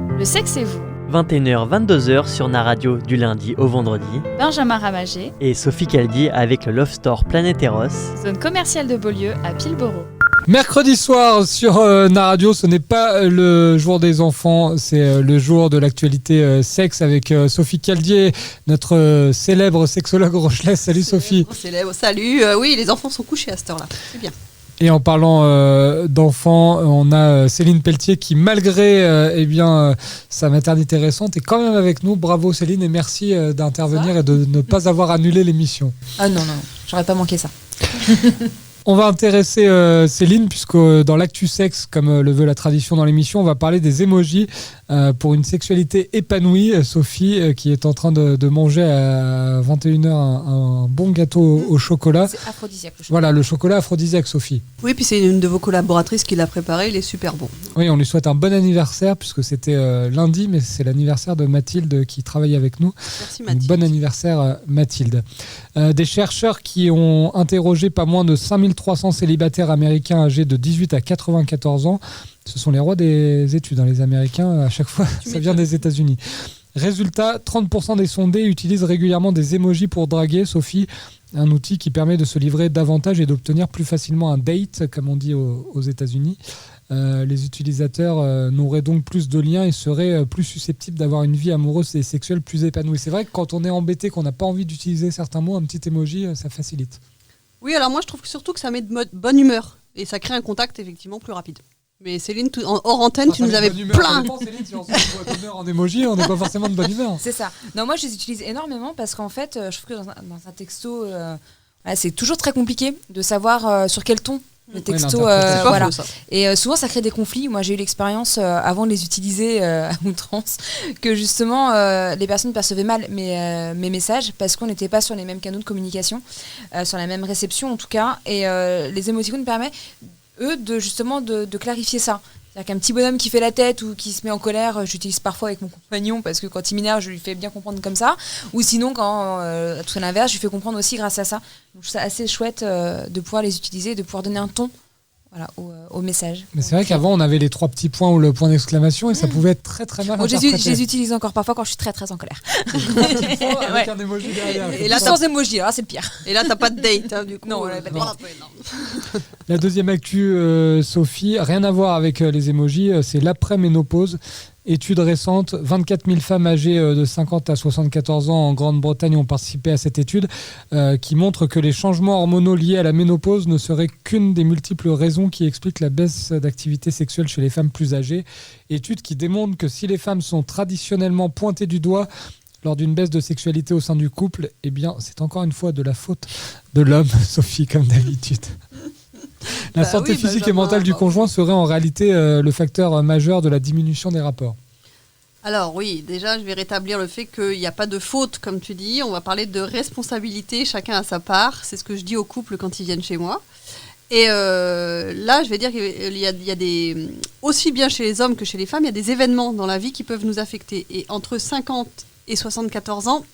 Le sexe et vous, 21h-22h sur Naradio du lundi au vendredi. Benjamin Ramagé Et Sophie Caldi avec le Love Store Planète Eros. Zone commerciale de Beaulieu à Pilboro. Mercredi soir sur Naradio, ce n'est pas le jour des enfants, c'est le jour de l'actualité sexe avec Sophie Caldier, notre célèbre sexologue rochelais. Salut Sophie. Célèbre, salut. Oui, les enfants sont couchés à cette heure-là, c'est bien. Et en parlant d'enfants, on a Céline Pelletier qui, malgré sa maternité récente, est quand même avec nous. Bravo Céline et merci d'intervenir et de ne pas avoir annulé l'émission. Ah non, j'aurais pas manqué ça. On va intéresser Céline puisque dans l'actu sexe, comme le veut la tradition dans l'émission, on va parler des emojis pour une sexualité épanouie. Sophie qui est en train de manger à 21h un bon gâteau au chocolat. C'est aphrodisiaque le chocolat. Voilà, le chocolat aphrodisiaque, Sophie. Oui, puis c'est une de vos collaboratrices qui l'a préparé, il est super bon. Oui, on lui souhaite un bon anniversaire puisque c'était lundi, mais c'est l'anniversaire de Mathilde qui travaille avec nous. Merci Mathilde. Donc, bon anniversaire Mathilde. Des chercheurs qui ont interrogé pas moins de 5300 célibataires américains âgés de 18 à 94 ans. Ce sont les rois des études, les Américains, à chaque fois, ça vient des États-Unis. Résultat, 30% des sondés utilisent régulièrement des emojis pour draguer. Sophie, un outil qui permet de se livrer davantage et d'obtenir plus facilement un date, comme on dit aux États-Unis. Les utilisateurs n'auraient donc plus de liens et seraient plus susceptibles d'avoir une vie amoureuse et sexuelle plus épanouie. C'est vrai que quand on est embêté, qu'on n'a pas envie d'utiliser certains mots, un petit emoji, ça facilite. Oui, alors moi je trouve surtout que ça met de bonne humeur et ça crée un contact effectivement plus rapide. Mais Céline, hors antenne, tu nous avais plein. Céline, si on se met de bonne humeur en emoji, on n'est pas forcément de bonne humeur. C'est ça. Non, moi je les utilise énormément parce qu'en fait, je trouve que dans un texto, c'est toujours très compliqué de savoir sur quel ton le texto. Voilà. Faux, ça. Et souvent ça crée des conflits. Moi j'ai eu l'expérience avant de les utiliser à outrance que justement les personnes percevaient mal mes messages parce qu'on n'était pas sur les mêmes canaux de communication, sur la même réception en tout cas. Et les émoticônes permettent eux de clarifier ça. C'est-à-dire qu'un petit bonhomme qui fait la tête ou qui se met en colère, j'utilise parfois avec mon compagnon parce que quand il m'énerve, je lui fais bien comprendre comme ça. Ou sinon, quand tout à l'inverse, je lui fais comprendre aussi grâce à ça. Donc, je trouve ça assez chouette de pouvoir les utiliser, de pouvoir donner un ton au message. Mais c'est vrai qu'avant, on avait les 3 petits points ou le point d'exclamation et ça pouvait être très très mal interprété. Je les utilise encore parfois quand je suis très très en colère. Avec un emoji derrière. Et là, sans emoji, alors c'est le pire. Et là, t'as pas de date, du coup. Non, pas de date. La deuxième actu, Sophie, rien à voir avec les emojis, c'est l'après-ménopause. Étude récente, 24 000 femmes âgées de 50 à 74 ans en Grande-Bretagne ont participé à cette étude qui montre que les changements hormonaux liés à la ménopause ne seraient qu'une des multiples raisons qui expliquent la baisse d'activité sexuelle chez les femmes plus âgées. Étude qui démontre que si les femmes sont traditionnellement pointées du doigt lors d'une baisse de sexualité au sein du couple, eh bien c'est encore une fois de la faute de l'homme, Sophie, comme d'habitude. La santé physique et mentale du conjoint serait en réalité le facteur majeur de la diminution des rapports. Alors oui, déjà je vais rétablir le fait qu'il n'y a pas de faute comme tu dis, on va parler de responsabilité, chacun a sa part, c'est ce que je dis aux couples quand ils viennent chez moi. Et là je vais dire qu'il y a des, aussi bien chez les hommes que chez les femmes, il y a des événements dans la vie qui peuvent nous affecter. Et entre 50 et 74 ans,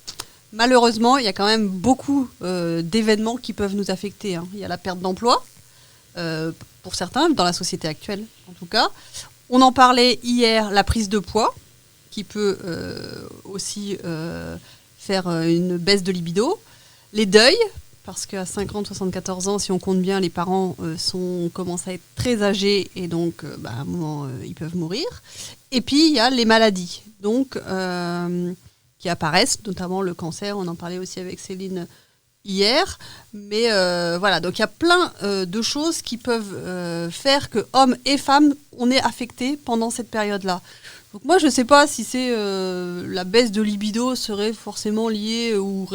malheureusement il y a quand même beaucoup d'événements qui peuvent nous affecter. Il y a la perte d'emploi. Pour certains, dans la société actuelle en tout cas. On en parlait hier, la prise de poids, qui peut aussi faire une baisse de libido. Les deuils, parce qu'à 50, 74 ans, si on compte bien, les parents commencent à être très âgés et donc à un moment, ils peuvent mourir. Et puis, il y a les maladies donc, qui apparaissent, notamment le cancer, on en parlait aussi avec Céline hier, mais voilà, donc il y a plein de choses qui peuvent faire que hommes et femmes, on est affectés pendant cette période-là. Donc moi, je ne sais pas si c'est la baisse de libido serait forcément liée ou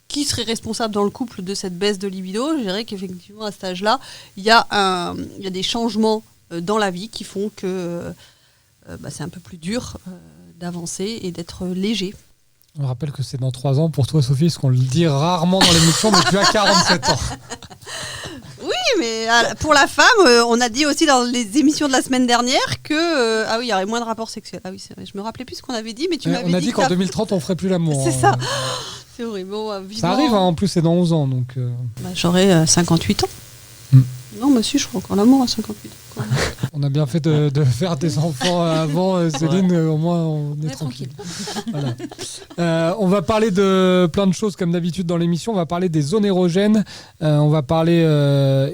qui serait responsable dans le couple de cette baisse de libido. Je dirais qu'effectivement, à cet âge-là, il y a des changements dans la vie qui font que c'est un peu plus dur d'avancer et d'être léger. On rappelle que c'est dans 3 ans pour toi, Sophie, parce qu'on le dit rarement dans l'émission, mais tu as 47 ans. Oui, mais pour la femme, on a dit aussi dans les émissions de la semaine dernière que il y aurait moins de rapports sexuels. Ah oui, c'est vrai, je me rappelais plus ce qu'on avait dit, mais tu m'avais dit. On a dit qu'en 2030, on ferait plus l'amour. C'est ça. C'est horrible. Bon, ça arrive, en plus, c'est dans 11 ans. Donc, j'aurai 58 ans. Non, mais si, je ferai encore l'amour à 58 ans. On a bien fait de faire des enfants avant, Céline, au moins on est tranquille. Voilà. On va parler de plein de choses comme d'habitude dans l'émission. On va parler des zones érogènes. On va parler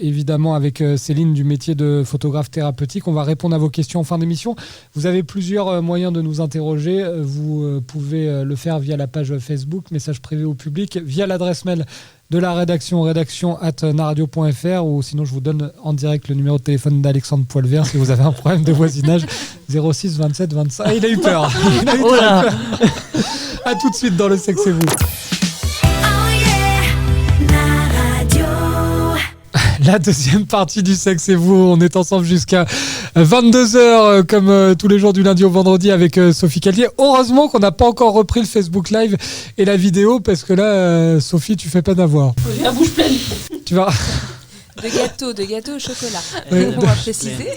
évidemment avec Céline du métier de photographe thérapeutique. On va répondre à vos questions en fin d'émission. Vous avez plusieurs moyens de nous interroger. Vous pouvez le faire via la page Facebook, message privé au public, via l'adresse mail de la rédaction@naradio.fr, ou sinon je vous donne en direct le numéro de téléphone d'Alexandre Poilvert si vous avez un problème de voisinage, 06 27 25. Ah, il a eu peur. Il a eu très peur. À tout de suite dans Le Sexe et vous. La deuxième partie du Sexe et vous, on est ensemble jusqu'à 22h comme tous les jours du lundi au vendredi avec Sophie Callier. Heureusement qu'on n'a pas encore repris le Facebook Live et la vidéo parce que là, Sophie, tu fais pas d'avoir. J'ai la bouche pleine. Tu vas... De gâteaux au chocolat. Oui, On va préciser.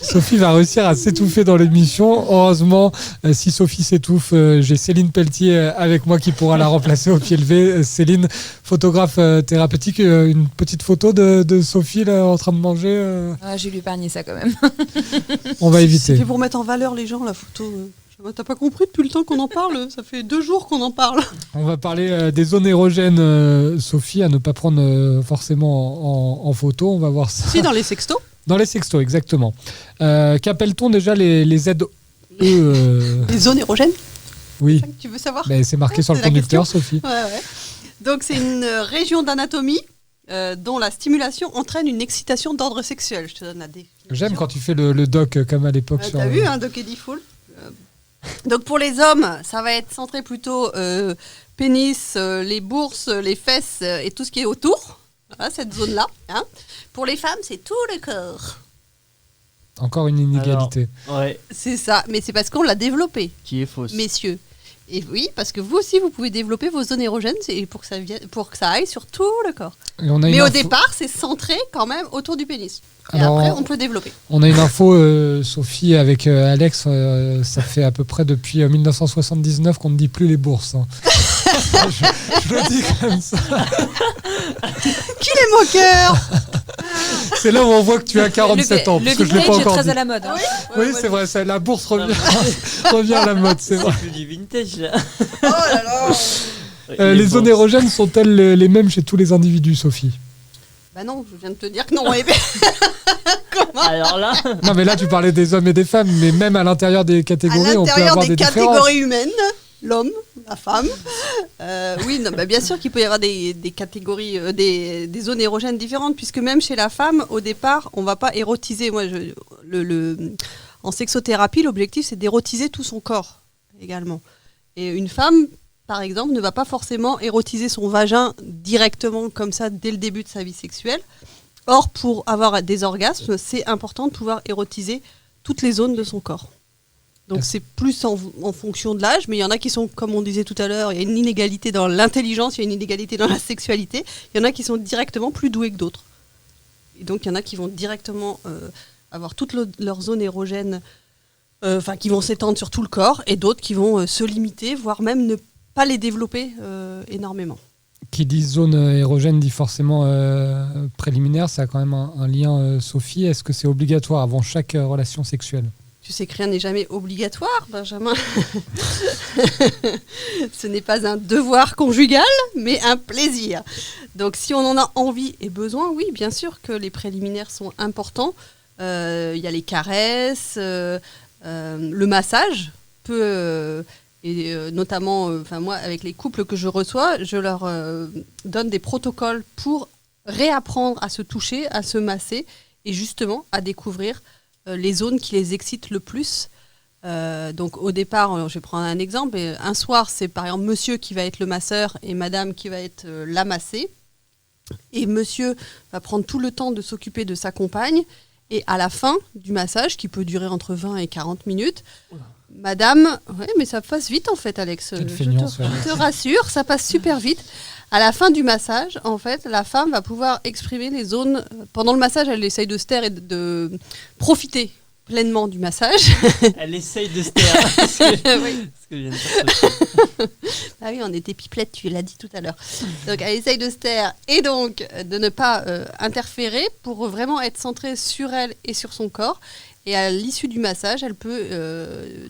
Sophie va réussir à s'étouffer dans l'émission. Heureusement, si Sophie s'étouffe, j'ai Céline Pelletier avec moi qui pourra la remplacer au pied levé. Céline, photographe thérapeutique, une petite photo de Sophie là, en train de manger. Je vais lui épargner ça quand même. On va éviter. C'est fait pour mettre en valeur les gens, la photo. T'as pas compris depuis le temps qu'on en parle? Ça fait 2 jours qu'on en parle. On va parler des zones érogènes, Sophie, à ne pas prendre forcément en photo. On va voir ça. Si, dans les sextos. Dans les sextos, exactement. Qu'appelle-t-on déjà les ZE Les zones érogènes? Oui. C'est ça que tu veux savoir? C'est marqué sur le C'est la conducteur, question. Sophie. Ouais. Donc c'est une région d'anatomie dont la stimulation entraîne une excitation d'ordre sexuel. Je te donne la définition. J'aime quand tu fais le doc comme à l'époque. T'as vu, Doc Eddie Fool. Donc pour les hommes, ça va être centré plutôt pénis, les bourses, les fesses et tout ce qui est autour. Voilà, cette zone-là. Hein. Pour les femmes, c'est tout le corps. Encore une inégalité. Alors, ouais, C'est ça, mais c'est parce qu'on l'a développé, qui est fausse. messieurs. Et oui, parce que vous aussi, vous pouvez développer vos zones érogènes pour que ça aille sur tout le corps. Et on a Mais une au info- départ, c'est centré quand même autour du pénis. Et Alors, après, on peut développer. On a une info, Sophie, avec Alex. Ça fait à peu près depuis 1979 qu'on ne dit plus les bourses. Hein. je le dis comme ça. Qu'il est moqueur. C'est là où on voit que tu as 47 ans. Parce que je l'ai pas vintage est encore très dit. à la mode. Hein. Oui, c'est vrai. La bourse revient à la mode, c'est vrai. C'est plus du vintage là. Oh là là. Les zones érogènes sont-elles les mêmes chez tous les individus, Sophie? Bah non, je viens de te dire que non. Comment? Alors là, Non, mais là, tu parlais des hommes et des femmes, mais même à l'intérieur des À catégories, on peut l'intérieur avoir des des différences. catégories humaines, l'homme, la femme. Oui, non, bah bien sûr qu'il peut y avoir des catégories, des zones érogènes différentes, puisque même chez la femme, au départ, on va pas érotiser. Moi, en sexothérapie, l'objectif, c'est d'érotiser tout son corps également. Et une femme, par exemple, ne va pas forcément érotiser son vagin directement comme ça dès le début de sa vie sexuelle. Or, pour avoir des orgasmes, c'est important de pouvoir érotiser toutes les zones de son corps. Donc c'est plus en fonction de l'âge, mais il y en a qui sont, comme on disait tout à l'heure, il y a une inégalité dans l'intelligence, il y a une inégalité dans la sexualité. Il y en a qui sont directement plus doués que d'autres. Et donc il y en a qui vont directement avoir toutes leurs zones érogènes, qui vont s'étendre sur tout le corps, et d'autres qui vont se limiter, voire même ne pas les développer énormément. Qui dit zone érogène dit forcément préliminaire. Ça a quand même un lien, Sophie. Est-ce que c'est obligatoire avant chaque relation sexuelle? Tu sais que rien n'est jamais obligatoire, Benjamin. Ce n'est pas un devoir conjugal, mais un plaisir. Donc si on en a envie et besoin, oui, bien sûr que les préliminaires sont importants. Il y a les caresses, le massage peut... notamment, moi, avec les couples que je reçois, je leur donne des protocoles pour réapprendre à se toucher, à se masser et justement à découvrir les zones qui les excitent le plus. Donc au départ, je vais prendre un exemple. Un soir, c'est par exemple monsieur qui va être le masseur et madame qui va être la massée. Et monsieur va prendre tout le temps de s'occuper de sa compagne. Et à la fin du massage, qui peut durer entre 20 et 40 minutes, madame, ouais, mais ça passe vite en fait, Alex. Je te rassure, ça passe super vite. À la fin du massage, en fait, la femme va pouvoir exprimer les zones. Pendant le massage, elle essaye de se taire et de profiter pleinement du massage. Elle essaye de se taire. Oui. Ce que je viens de faire. Ah oui, on était pipelette, tu l'as dit tout à l'heure. Donc elle essaye de se taire et donc de ne pas interférer pour vraiment être centrée sur elle et sur son corps. Et à l'issue du massage, elle peut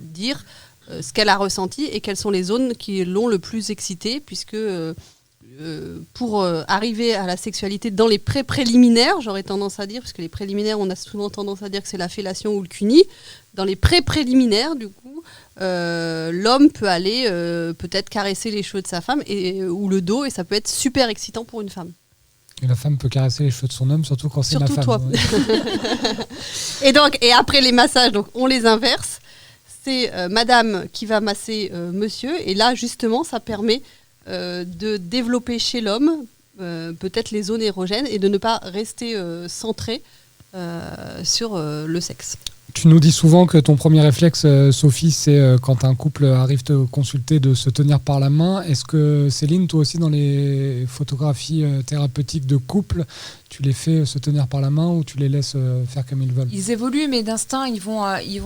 dire ce qu'elle a ressenti et quelles sont les zones qui l'ont le plus excitée, puisque pour arriver à la sexualité dans les pré-préliminaires, j'aurais tendance à dire, parce que les préliminaires, on a souvent tendance à dire que c'est la fellation ou le cuni. Dans les pré-préliminaires, du coup, l'homme peut aller peut-être caresser les cheveux de sa femme ou le dos, et ça peut être super excitant pour une femme. Et la femme peut caresser les cheveux de son homme, surtout quand c'est Surtout ma femme. toi. Et après les massages, donc on les inverse. C'est madame qui va masser monsieur, et là justement ça permet de développer chez l'homme peut-être les zones érogènes et de ne pas rester centré sur le sexe. Tu nous dis souvent que ton premier réflexe, Sophie, c'est quand un couple arrive te consulter de se tenir par la main. Est-ce que, Céline, toi aussi, dans les photographies thérapeutiques de couple, tu les fais se tenir par la main ou tu les laisses faire comme ils veulent ? Ils évoluent, mais d'instinct, ils vont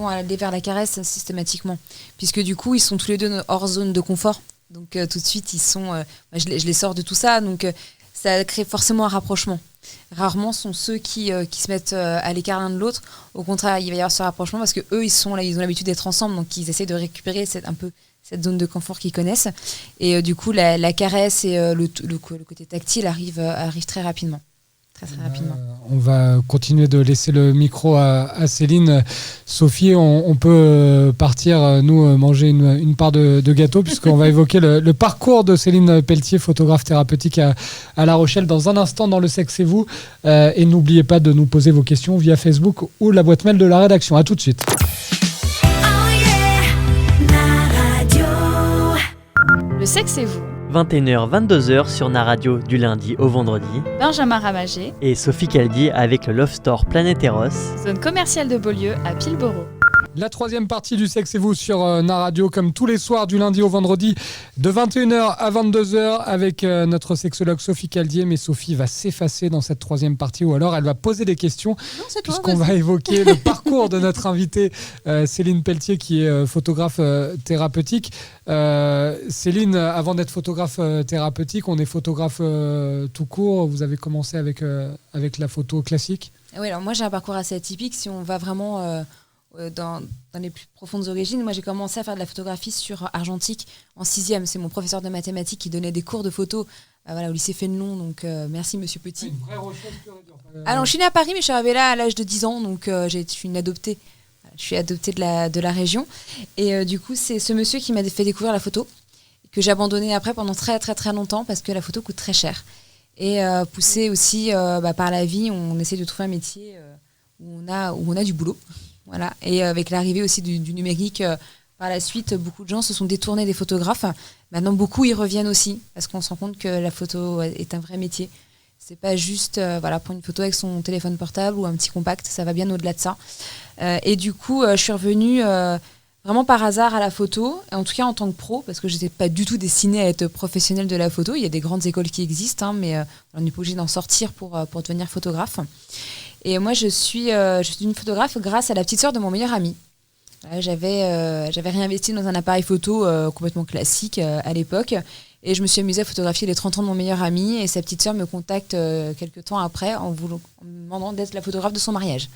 aller vers la caresse systématiquement. Puisque du coup, ils sont tous les deux hors zone de confort. Donc tout de suite, ils sont... je les sors de tout ça, donc ça crée forcément un rapprochement. Rarement sont ceux qui se mettent à l'écart l'un de l'autre. Au contraire, il va y avoir ce rapprochement parce qu'eux, ils ont l'habitude d'être ensemble, donc ils essaient de récupérer cette zone de confort qu'ils connaissent. Et du coup, la caresse et le côté tactile arrivent très rapidement. Très rapidement. On va continuer de laisser le micro à Céline. Sophie, on peut partir, nous, manger une part de gâteau, puisqu'on va évoquer le parcours de Céline Pelletier, photographe thérapeutique à La Rochelle, dans un instant dans Le Sexe et vous. Et n'oubliez pas de nous poser vos questions via Facebook ou la boîte mail de la rédaction. À tout de suite. Le Sexe et vous, 21h, 22h sur Naradio du lundi au vendredi. Benjamin Ramagé, Et Sophie Caldi avec le Love Store Planète Eros. zone commerciale de Beaulieu à Pilboro. La troisième partie du Sexe et vous sur Naradio, comme tous les soirs du lundi au vendredi, de 21h à 22h avec notre sexologue Sophie Caldier. Mais Sophie va s'effacer dans cette troisième partie, ou alors elle va poser des questions, Non, c'est toi, puisqu'on vas-y. va évoquer le parcours de notre invitée Céline Pelletier, qui est photographe thérapeutique. Céline, avant d'être photographe thérapeutique, on est photographe tout court. Vous avez commencé avec la photo classique. Oui, alors moi j'ai un parcours assez atypique. Si on va vraiment dans les plus profondes origines, moi j'ai commencé à faire de la photographie sur argentique en 6e. C'est mon professeur de mathématiques qui donnait des cours de photo au lycée Fénelon. Donc merci Monsieur Petit. Une vraie Rochelle pure et dure. Alors je suis née à Paris, mais je suis arrivée là à l'âge de 10 ans. Donc je suis une adoptée. Je suis adoptée de la région. Et du coup, c'est ce monsieur qui m'a fait découvrir la photo, que j'ai abandonné après pendant très très très longtemps parce que la photo coûte très cher. Et poussé aussi par la vie, on essaie de trouver un métier où on a du boulot. Voilà. Et avec l'arrivée aussi du numérique, par la suite, beaucoup de gens se sont détournés des photographes. Maintenant, beaucoup y reviennent aussi parce qu'on se rend compte que la photo est un vrai métier. C'est pas juste prendre une photo avec son téléphone portable ou un petit compact, ça va bien au-delà de ça. Et du coup, je suis revenue vraiment par hasard à la photo, en tout cas en tant que pro, parce que je n'étais pas du tout destinée à être professionnelle de la photo. Il y a des grandes écoles qui existent, mais on n'est pas obligé d'en sortir pour devenir photographe. Et moi, je suis une photographe grâce à la petite sœur de mon meilleur ami. J'avais réinvesti dans un appareil photo complètement classique à l'époque. Et je me suis amusée à photographier les 30 ans de mon meilleur ami. Et sa petite sœur me contacte quelques temps après en me demandant d'être la photographe de son mariage.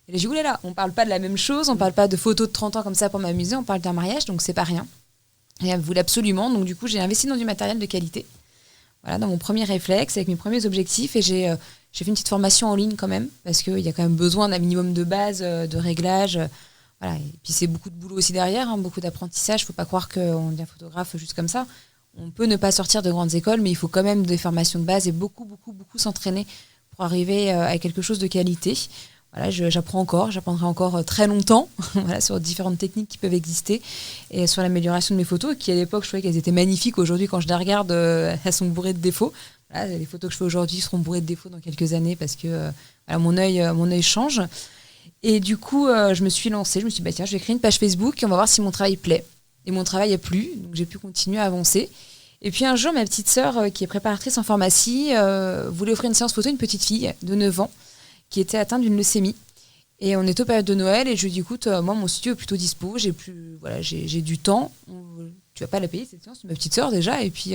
Et là, j'ai dit, oulala, on parle pas de la même chose, on parle pas de photos de 30 ans comme ça pour m'amuser, on parle d'un mariage, donc c'est pas rien. Et elle voulait absolument, donc du coup, j'ai investi dans du matériel de qualité. Voilà, dans mon premier réflexe, avec mes premiers objectifs, et j'ai fait une petite formation en ligne quand même, parce qu'il y a quand même besoin d'un minimum de base, de réglage. Voilà. Et puis c'est beaucoup de boulot aussi derrière, beaucoup d'apprentissage. Il ne faut pas croire qu'on devient photographe juste comme ça. On peut ne pas sortir de grandes écoles, mais il faut quand même des formations de base et beaucoup s'entraîner pour arriver à quelque chose de qualité. Voilà, j'apprendrai encore très longtemps sur différentes techniques qui peuvent exister et sur l'amélioration de mes photos, qui à l'époque, je trouvais qu'elles étaient magnifiques. Aujourd'hui, quand je les regarde, elles sont bourrées de défauts. Voilà, les photos que je fais aujourd'hui seront bourrées de défauts dans quelques années parce que mon œil change. Et du coup, je me suis lancée. Je me suis dit, tiens, je vais créer une page Facebook et on va voir si mon travail plaît. Et mon travail a plu, donc j'ai pu continuer à avancer. Et puis un jour, ma petite sœur, qui est préparatrice en pharmacie, voulait offrir une séance photo à une petite fille de 9 ans qui était atteinte d'une leucémie. Et on est aux périodes de Noël et je lui dis écoute, moi mon studio est plutôt dispo, j'ai du temps, tu vas pas la payer cette séance, c'est ma petite sœur déjà, et puis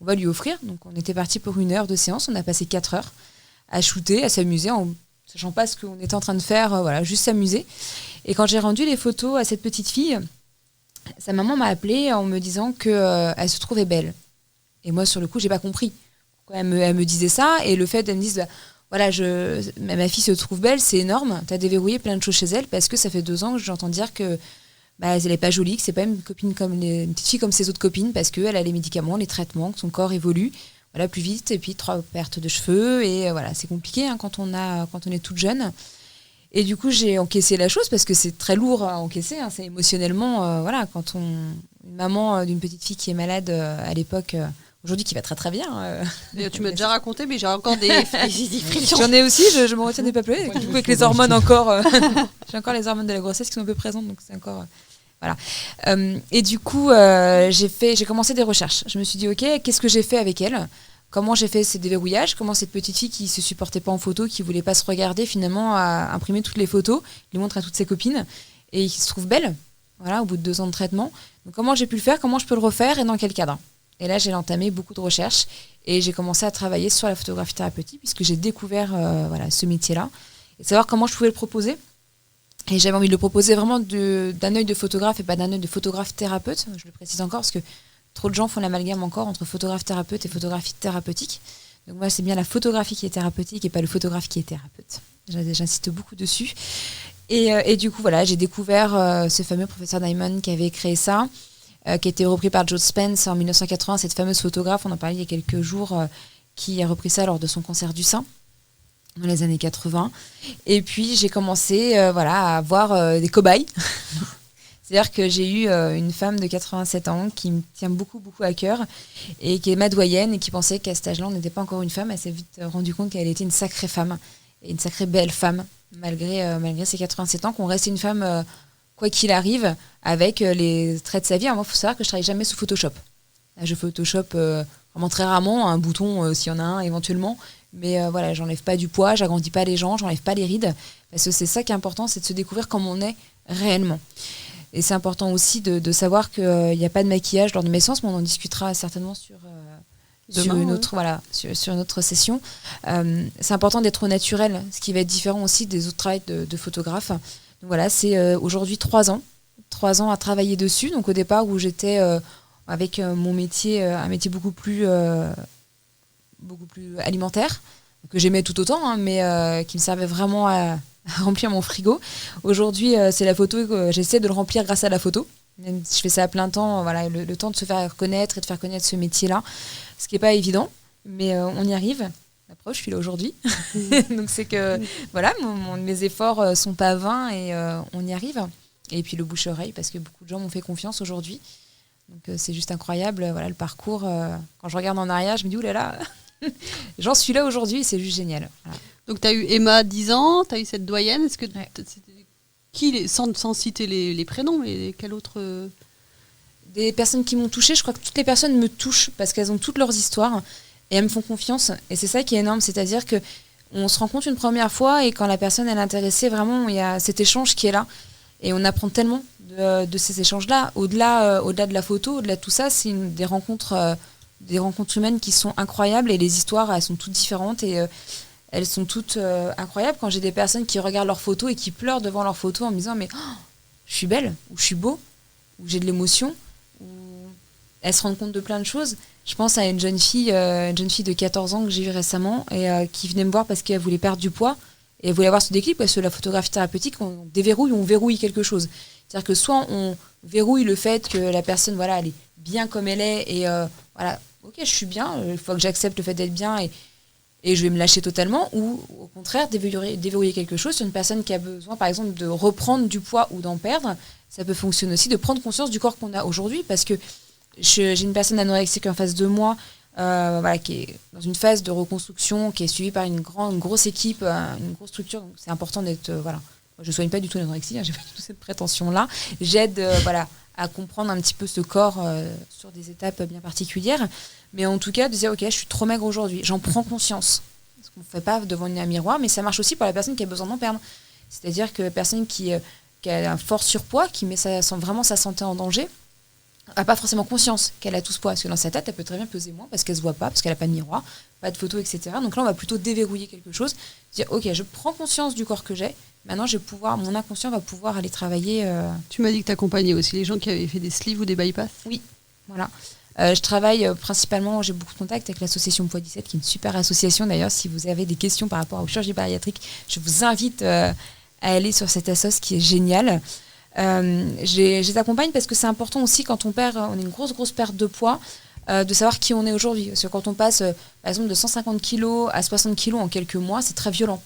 on va lui offrir. Donc on était parti pour 1 heure de séance, on a passé 4 heures à shooter, à s'amuser en sachant pas ce qu'on était en train de faire, juste s'amuser. Et quand j'ai rendu les photos à cette petite fille, sa maman m'a appelée en me disant qu'elle se trouvait belle. Et moi sur le coup j'ai pas compris pourquoi elle me disait ça, et le fait qu'elle me dise ma fille se trouve belle, c'est énorme. T'as déverrouillé plein de choses chez elle parce que ça fait 2 ans que j'entends dire que elle n'est pas jolie, que c'est pas une copine une petite fille comme ses autres copines parce qu'elle a les médicaments, les traitements, que son corps évolue plus vite, et puis 3 pertes de cheveux, et c'est compliqué quand on est toute jeune. Et du coup j'ai encaissé la chose parce que c'est très lourd à encaisser, c'est émotionnellement, quand une maman d'une petite fille qui est malade à l'époque. Aujourd'hui, qui va très très bien. Tu m'as déjà raconté, mais j'ai encore des frictions. J'en ai aussi, je me retiens de pas pleurer. Du coup, avec les hormones encore, j'ai encore les hormones de la grossesse qui sont un peu présentes, donc c'est encore voilà. Et du coup, j'ai commencé des recherches. Je me suis dit, ok, qu'est-ce que j'ai fait avec elle ? Comment j'ai fait ces déverrouillages ? Comment cette petite fille qui se supportait pas en photo, qui voulait pas se regarder, finalement a imprimé toutes les photos, les montre à toutes ses copines et qui se trouve belle. Au bout de 2 ans de traitement. Donc, comment j'ai pu le faire ? Comment je peux le refaire et dans quel cadre ? Et là, j'ai entamé beaucoup de recherches et j'ai commencé à travailler sur la photographie thérapeutique puisque j'ai découvert ce métier-là et savoir comment je pouvais le proposer. Et j'avais envie de le proposer vraiment d'un œil de photographe et pas d'un œil de photographe thérapeute. Je le précise encore parce que trop de gens font l'amalgame encore entre photographe thérapeute et photographie thérapeutique. Donc moi, c'est bien la photographie qui est thérapeutique et pas le photographe qui est thérapeute. J'insiste beaucoup dessus. Et du coup, j'ai découvert ce fameux professeur Diamond qui avait créé ça. Qui a été repris par Joe Spence en 1980, cette fameuse photographe, on en parlait il y a quelques jours, qui a repris ça lors de son cancer du sein, dans les années 80. Et puis j'ai commencé à avoir des cobayes. C'est-à-dire que j'ai eu une femme de 87 ans qui me tient beaucoup, beaucoup à cœur et qui est ma doyenne et qui pensait qu'à cet âge-là, on n'était pas encore une femme. Elle s'est vite rendue compte qu'elle était une sacrée femme, et une sacrée belle femme, malgré ses 87 ans, qu'on restait une femme... quoi qu'il arrive, avec les traits de sa vie. Alors moi, il faut savoir que je ne travaille jamais sous Photoshop. Là, je Photoshop vraiment très rarement, un bouton s'il y en a un éventuellement, mais j'enlève pas du poids, j'agrandis pas les gens, j'enlève pas les rides, parce que c'est ça qui est important, c'est de se découvrir comme on est réellement. Et c'est important aussi de savoir qu'il n'y a pas de maquillage lors de mes séances, mais on en discutera certainement sur une autre session. C'est important d'être au naturel, ce qui va être différent aussi des autres travails de photographes. Donc c'est aujourd'hui 3 ans à travailler dessus. Donc au départ où j'étais avec mon métier, un métier beaucoup plus alimentaire, que j'aimais tout autant, mais qui me servait vraiment à remplir mon frigo. Aujourd'hui, c'est la photo, j'essaie de le remplir grâce à la photo. Même si je fais ça à plein temps, le temps de se faire connaître et de faire connaître ce métier-là, ce qui n'est pas évident, mais on y arrive. La preuve, je suis là aujourd'hui. Donc c'est que mes efforts sont pas vains et on y arrive. Et puis le bouche-oreille, parce que beaucoup de gens m'ont fait confiance aujourd'hui. Donc c'est juste incroyable, le parcours. Quand je regarde en arrière, je me dis, oulala, j'en suis là aujourd'hui, c'est juste génial. Voilà. Donc tu as eu Emma, 10 ans, tu as eu cette doyenne. Est-ce que sans citer les prénoms, mais quel autre... Des personnes qui m'ont touchée, je crois que toutes les personnes me touchent parce qu'elles ont toutes leurs histoires. Et elles me font confiance. Et c'est ça qui est énorme. C'est-à-dire qu'on se rencontre une première fois et quand la personne elle est intéressée, vraiment, il y a cet échange qui est là. Et on apprend tellement de ces échanges-là. Au-delà de la photo, au-delà de tout ça, c'est des rencontres humaines qui sont incroyables. Et les histoires, elles sont toutes différentes. Et elles sont toutes incroyables. Quand j'ai des personnes qui regardent leurs photos et qui pleurent devant leurs photos en me disant « Mais je suis belle » ou « Je suis beau » ou « J'ai de l'émotion » ou elles se rendent compte de plein de choses. Je pense à une jeune fille de 14 ans que j'ai eue récemment et qui venait me voir parce qu'elle voulait perdre du poids et elle voulait avoir ce déclic parce que la photographie thérapeutique, on déverrouille ou on verrouille quelque chose. C'est-à-dire que soit on verrouille le fait que la personne, elle est bien comme elle est et ok, je suis bien, il faut que j'accepte le fait d'être bien et je vais me lâcher totalement, ou au contraire déverrouiller quelque chose sur une personne qui a besoin, par exemple, de reprendre du poids ou d'en perdre. Ça peut fonctionner aussi, de prendre conscience du corps qu'on a aujourd'hui parce que j'ai une personne anorexique en face de moi qui est dans une phase de reconstruction, qui est suivie par une grosse équipe, une grosse structure. Donc c'est important d'être... Je ne soigne pas du tout l'anorexie, j'ai pas du tout cette prétention-là. J'aide à comprendre un petit peu ce corps sur des étapes bien particulières. Mais en tout cas, de dire, ok, je suis trop maigre aujourd'hui, j'en prends conscience. Ce qu'on ne fait pas devant un miroir, mais ça marche aussi pour la personne qui a besoin d'en perdre. C'est-à-dire que la personne qui a un fort surpoids, qui met vraiment sa santé en danger, n'a pas forcément conscience qu'elle a tout ce poids. Parce que dans sa tête, elle peut très bien peser moins parce qu'elle ne se voit pas, parce qu'elle n'a pas de miroir, pas de photos, etc. Donc là, on va plutôt déverrouiller quelque chose. Dire, ok, je prends conscience du corps que j'ai. Maintenant, mon inconscient va pouvoir aller travailler. Tu m'as dit que tu accompagnais aussi les gens qui avaient fait des sleeves ou des bypass. Oui, voilà. Je travaille principalement, j'ai beaucoup de contacts avec l'association Poids 17, qui est une super association. D'ailleurs, si vous avez des questions par rapport aux chirurgies bariatriques, je vous invite à aller sur cette assoce qui est géniale. Je les accompagne parce que c'est important aussi quand on a une grosse perte de poids, de savoir qui on est aujourd'hui. Parce que quand on passe, par exemple, de 150 kg à 60 kg en quelques mois, c'est très violent.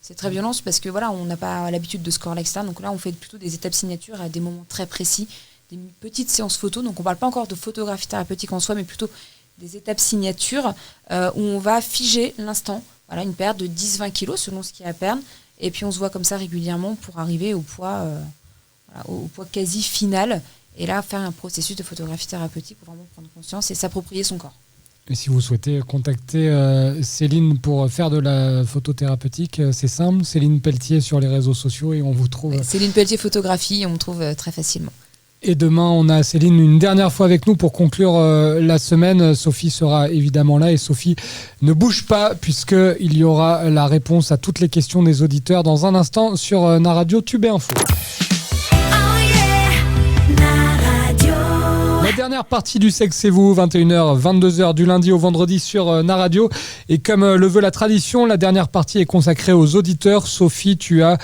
C'est très violent parce que voilà, on n'a pas l'habitude de ce corps-là, etc. Donc là, on fait plutôt des étapes signatures à des moments très précis, des petites séances photos. Donc on ne parle pas encore de photographie thérapeutique en soi, mais plutôt des étapes signatures où on va figer l'instant. Voilà, une perte de 10-20 kg selon ce qu'il y a à perdre. Et puis on se voit comme ça régulièrement pour arriver au poids quasi final. Et là, faire un processus de photographie thérapeutique pour vraiment prendre conscience et s'approprier son corps. Et si vous souhaitez contacter Céline pour faire de la photo thérapeutique, c'est simple, Céline Pelletier sur les réseaux sociaux et on vous trouve. Céline Pelletier Photographie, on me trouve très facilement. Et demain, on a Céline une dernière fois avec nous pour conclure la semaine. Sophie sera évidemment là et Sophie ne bouge pas puisqu'il y aura la réponse à toutes les questions des auditeurs dans un instant sur Naradio Tube et Info. La dernière partie du Sexe et vous, 21h, 22h du lundi au vendredi sur Naradio. Et comme le veut la tradition, la dernière partie est consacrée aux auditeurs. Sophie, tu as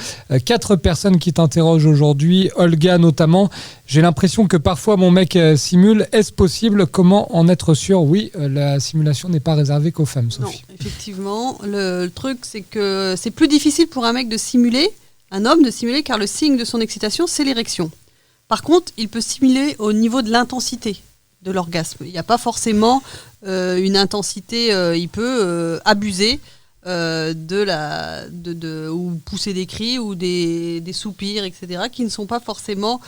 4 personnes qui t'interrogent aujourd'hui, Olga notamment. J'ai l'impression que parfois mon mec simule. Est-ce possible ? Comment en être sûr ? Oui, la simulation n'est pas réservée qu'aux femmes, Sophie. Non, effectivement. Le truc, c'est que c'est plus difficile pour un mec de simuler, un homme de simuler, car le signe de son excitation, c'est l'érection. Par contre, il peut simuler au niveau de l'intensité de l'orgasme. Il n'y a pas forcément une intensité, il peut abuser ou pousser des cris ou des soupirs, etc., qui ne sont pas forcément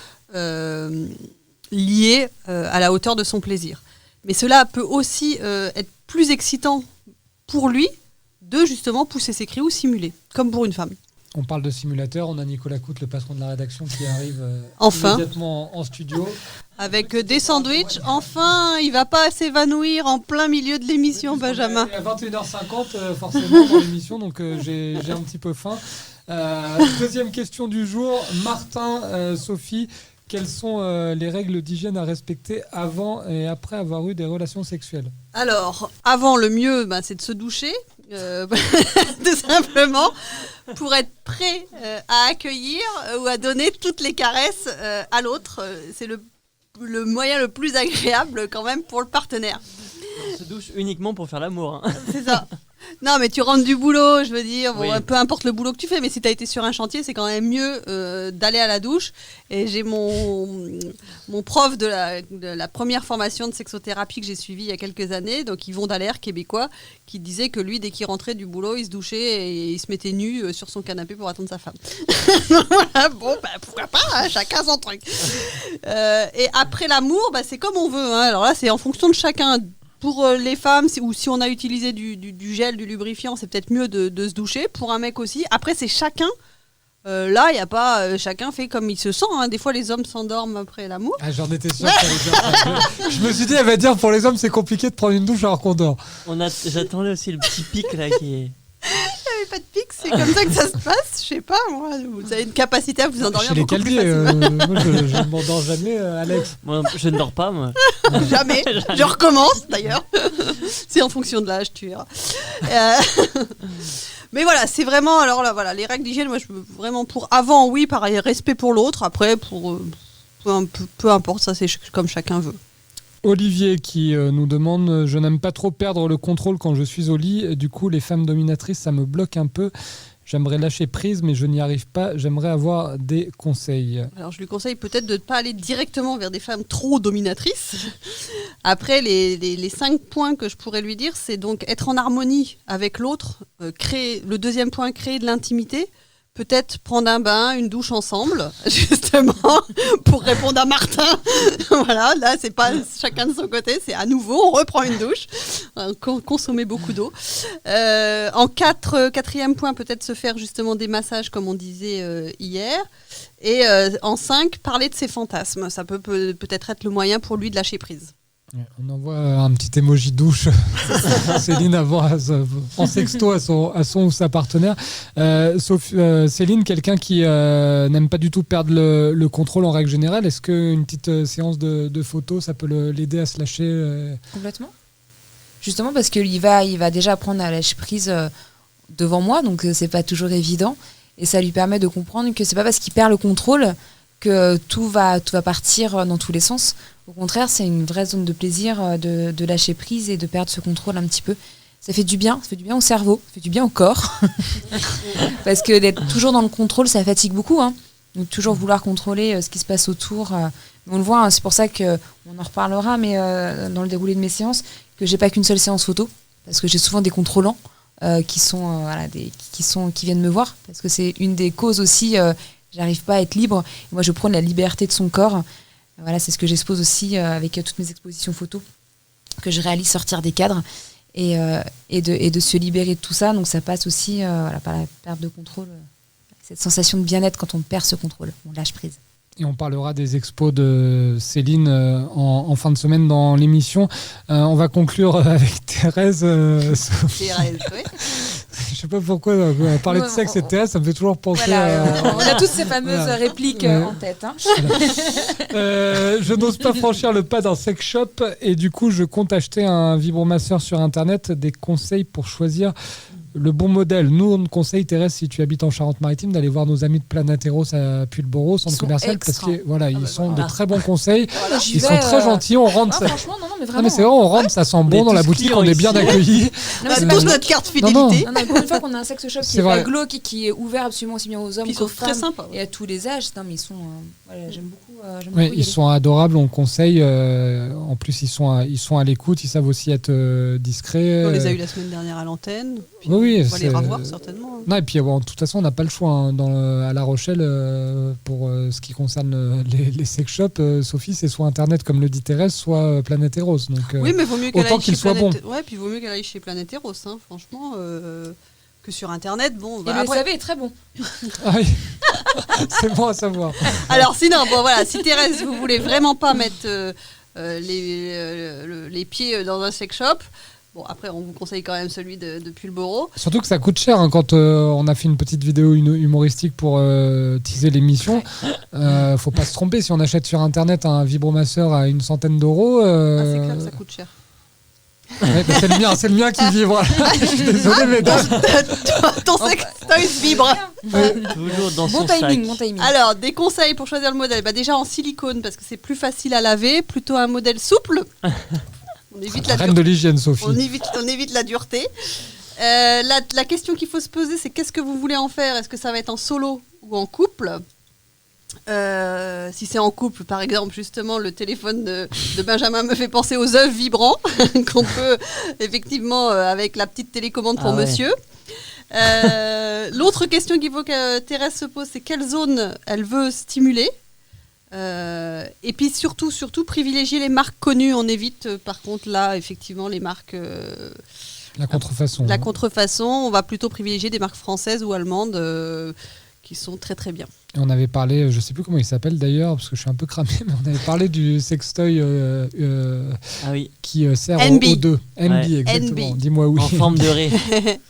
liés à la hauteur de son plaisir. Mais cela peut aussi être plus excitant pour lui de justement pousser ses cris ou simuler, comme pour une femme. On parle de simulateur, on a Nicolas Coute, le patron de la rédaction, qui arrive immédiatement en studio. Avec des sandwichs. Enfin, il ne va pas s'évanouir en plein milieu de l'émission, Benjamin. Il est à 21h50 forcément dans l'émission, donc j'ai un petit peu faim. Deuxième question du jour. Martin, Sophie, quelles sont les règles d'hygiène à respecter avant et après avoir eu des relations sexuelles ? Alors, avant, le mieux, c'est de se doucher. Tout simplement pour être prêt à accueillir ou à donner toutes les caresses à l'autre. C'est le moyen le plus agréable quand même pour le partenaire. On se douche uniquement pour faire l'amour. Hein. C'est ça. Non, mais tu rentres du boulot, je veux dire, Oui. peu importe le boulot que tu fais, mais si tu as été sur un chantier, c'est quand même mieux d'aller à la douche. Et j'ai mon prof de la première formation de sexothérapie que j'ai suivie il y a quelques années, donc Yvon Dallaire, québécois, qui disait que lui, dès qu'il rentrait du boulot, il se douchait et il se mettait nu sur son canapé pour attendre sa femme. Voilà, bon, pourquoi pas, hein, chacun son truc. Et après l'amour, c'est comme on veut. Hein. Alors là, c'est en fonction de chacun. Pour les femmes, ou si on a utilisé du gel, du lubrifiant, c'est peut-être mieux de se doucher. Pour un mec aussi. Après, c'est chacun. Là, il n'y a pas... chacun fait comme il se sent. Hein. Des fois, les hommes s'endorment après l'amour. Ah, j'en étais sûr. Je me suis dit, elle va dire, pour les hommes, c'est compliqué de prendre une douche alors qu'on dort. J'attendais aussi le petit pic là qui est... Pas de pic, c'est comme ça que ça se passe. Je sais pas, moi. Vous avez une capacité à vous endormir Chez les beaucoup plus Caldiers, facilement. moi, je ne m'endors jamais, Alex. Moi, je ne dors pas, moi. Jamais. Je recommence, d'ailleurs. C'est en fonction de l'âge, tu verras. Mais voilà, c'est vraiment... Alors là, voilà, les règles d'hygiène, moi, je veux vraiment pour... Avant, oui, pareil, respect pour l'autre. Après, pour... peu importe, ça, c'est comme chacun veut. Olivier qui nous demande « Je n'aime pas trop perdre le contrôle quand je suis au lit. Du coup, les femmes dominatrices, ça me bloque un peu. J'aimerais lâcher prise, mais je n'y arrive pas. J'aimerais avoir des conseils. » Alors, je lui conseille peut-être de ne pas aller directement vers des femmes trop dominatrices. Après, les 5 points que je pourrais lui dire, c'est donc être en harmonie avec l'autre. Le deuxième point, créer de l'intimité. peut-être prendre un bain, une douche ensemble, justement, pour répondre à Martin. Voilà, là, c'est pas chacun de son côté, c'est à nouveau, on reprend une douche, consommer beaucoup d'eau. En quatrième point, peut-être se faire justement des massages, comme on disait hier. Et en 5, parler de ses fantasmes. Ça peut-être être le moyen pour lui de lâcher prise. On envoie un petit emoji douche, Céline, en sexto à son ou sa partenaire. Céline, quelqu'un qui n'aime pas du tout perdre le contrôle en règle générale, est-ce qu'une petite séance de photos, ça peut l'aider à se lâcher Complètement. Justement parce qu'il va déjà apprendre à lâcher prise devant moi, donc c'est pas toujours évident. Et ça lui permet de comprendre que c'est pas parce qu'il perd le contrôle que tout va partir dans tous les sens. Au contraire, c'est une vraie zone de plaisir de lâcher prise et de perdre ce contrôle un petit peu. Ça fait du bien au cerveau, ça fait du bien au corps. Parce que d'être toujours dans le contrôle, ça fatigue beaucoup. Hein. Donc toujours vouloir contrôler ce qui se passe autour. On le voit, hein, c'est pour ça qu'on en reparlera, mais dans le déroulé de mes séances, que j'ai pas qu'une seule séance photo. Parce que j'ai souvent des contrôlants qui viennent me voir. Parce que c'est une des causes aussi... j'arrive pas à être libre. Et moi, je prône la liberté de son corps. Voilà, c'est ce que j'expose aussi avec toutes mes expositions photos, que je réalise sortir des cadres et de se libérer de tout ça. Donc ça passe aussi par la perte de contrôle, cette sensation de bien-être quand on perd ce contrôle, on lâche prise. Et on parlera des expos de Céline en fin de semaine dans l'émission. On va conclure avec Thérèse. Thérèse, oui. Je sais pas pourquoi parler de sexe et de Thérèse, ça me fait toujours penser on a toutes ces fameuses répliques en tête. Hein. Je n'ose pas franchir le pas d'un sex shop et du coup je compte acheter un vibromasseur sur internet. Des conseils pour choisir le bon modèle. Nous, on te conseille, Thérèse, si tu habites en Charente-Maritime, d'aller voir nos amis de Planétéros à Pulboro, centre commercial, parce qu'ils sont de très bons conseils. Ils sont très gentils. On rentre. Franchement, non, mais vraiment. Non, mais c'est vrai, on rentre, ça sent bon dans la boutique, on est bien accueillis. On a tous notre carte fidélité. Non, pour une fois qu'on a un sex shop qui est pas glauque et qui est ouvert absolument aussi bien aux hommes qu'aux femmes et à tous les âges. Non, mais ils sont. J'aime beaucoup. Ils sont adorables, on conseille. En plus, ils sont à l'écoute, ils savent aussi être discrets. On les a eu la semaine dernière à l'antenne. Oui, on va les revoir certainement. Non, et puis de toute façon, on n'a pas le choix à La Rochelle pour ce qui concerne les sex shops. Sophie, c'est soit Internet, comme le dit Thérèse, soit Planétéros. Donc, oui, mais vaut mieux qu'elle autant qu'il soit bon. Ouais, puis vaut mieux qu'elle aille chez Planétéros, hein, franchement, que sur Internet. Bon, et le SAV est très bon. Ah oui. C'est bon à savoir. Alors sinon, si Thérèse, vous voulez vraiment pas mettre les pieds dans un sex shop. Bon, après, on vous conseille quand même celui de Pulboro. Surtout que ça coûte cher quand on a fait une petite vidéo humoristique pour teaser l'émission. Faut pas se tromper, si on achète sur Internet un vibromasseur à une centaine d'euros... c'est clair que ça coûte cher. Ouais, c'est le mien qui vibre. Je suis désolé, mesdames. Ton sextoy vibre. Toujours dans bon son timing, sac. bon timing. Alors, des conseils pour choisir le modèle. Déjà en silicone, parce que c'est plus facile à laver. Plutôt un modèle souple. On évite la reine de l'hygiène, Sophie. On évite la dureté. La question qu'il faut se poser, c'est qu'est-ce que vous voulez en faire ? Est-ce que ça va être en solo ou en couple ? Si c'est en couple, par exemple, justement, le téléphone de Benjamin me fait penser aux œufs vibrants qu'on peut effectivement avec la petite télécommande pour monsieur. L'autre question qu'il faut que Thérèse se pose, c'est quelle zone elle veut stimuler. Et puis surtout privilégier les marques connues. On évite par contre là effectivement les marques la contrefaçon. La contrefaçon, on va plutôt privilégier des marques françaises ou allemandes qui sont très très bien. Et on avait parlé, je sais plus comment il s'appelle d'ailleurs parce que je suis un peu cramé, mais on avait parlé du sextoy qui sert aux deux. NB, exactement. NB. Dis-moi oui. En forme de ré.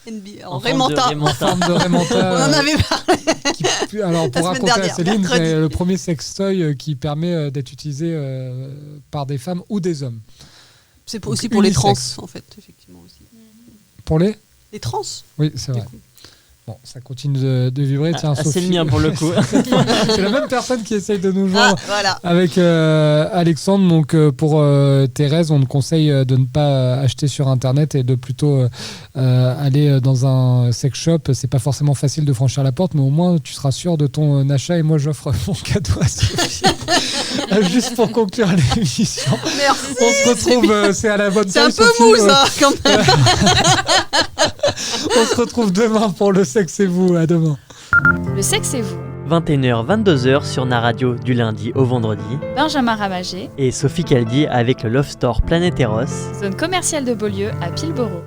NB. En Raymanta. En forme de Raymanta. On en avait parlé. Alors pour raconter à Céline, c'est le premier sextoy qui permet d'être utilisé par des femmes ou des hommes. C'est donc aussi pour les trans en fait, effectivement aussi. Pour les trans. Oui, c'est vrai. Bon, ça continue de vibrer. Tiens, Sophie, c'est le mien pour le coup. C'est la même personne qui essaye de nous joindre voilà. avec Alexandre. Donc pour Thérèse, on te conseille de ne pas acheter sur Internet et de plutôt aller dans un sex shop. C'est pas forcément facile de franchir la porte, mais au moins tu seras sûr de ton achat. Et moi, j'offre mon cadeau à Sophie. Juste pour conclure l'émission. Merci. On se retrouve, c'est à la bonne taille. C'est un peu mou ça, quand même. On se retrouve demain pour Le Sexe et vous. À demain. Le sexe et vous, 21h, 22h sur Naradio du lundi au vendredi. Benjamin Ramagé, Et Sophie Caldi avec le Love Store Planet Eros. zone commerciale de Beaulieu à Pilboro.